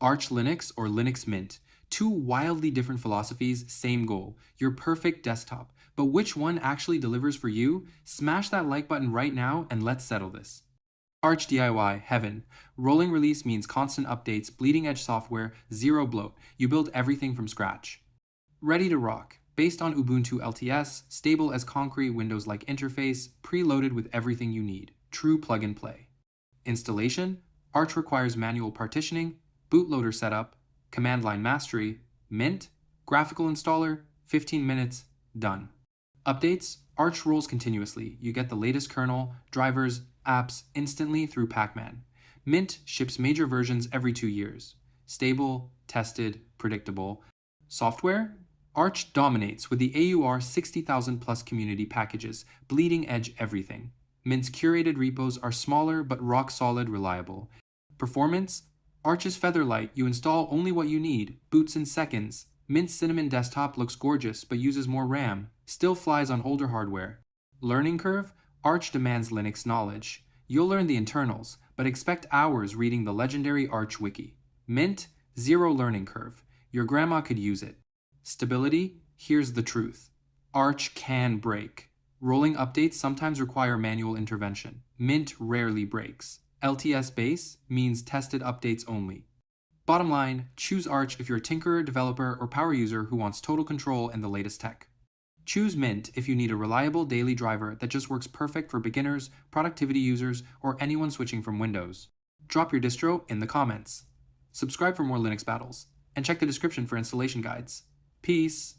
Arch Linux or Linux Mint. Two wildly different philosophies, same goal. Your perfect desktop. But which one actually delivers for you? Smash that like button right now and let's settle this. Arch DIY, heaven. Rolling release means constant updates, bleeding edge software, zero bloat. You build everything from scratch. Ready to rock. Based on Ubuntu LTS, stable as concrete Windows-like interface, preloaded with everything you need. True plug and play. Installation. Arch requires manual partitioning, bootloader setup, command line mastery, Mint, graphical installer, 15 minutes, done. Updates. Arch rolls continuously. You get the latest kernel, drivers, apps instantly through Pacman. Mint ships major versions every 2 years. Stable, tested, predictable. Software. Arch dominates with the AUR 60,000 plus community packages, bleeding edge everything. Mint's curated repos are smaller but rock solid reliable. Performance. Arch is featherlight, you install only what you need, boots in seconds. Mint's Cinnamon desktop looks gorgeous but uses more RAM, still flies on older hardware. Learning curve. Arch demands Linux knowledge. You'll learn the internals, but expect hours reading the legendary Arch wiki. Mint, zero learning curve. Your grandma could use it. Stability. Here's the truth. Arch can break. Rolling updates sometimes require manual intervention. Mint rarely breaks. LTS base means tested updates only. Bottom line, choose Arch if you're a tinkerer, developer, or power user who wants total control and the latest tech. Choose Mint if you need a reliable daily driver that just works perfect for beginners, productivity users, or anyone switching from Windows. Drop your distro in the comments. Subscribe for more Linux battles, and check the description for installation guides. Peace!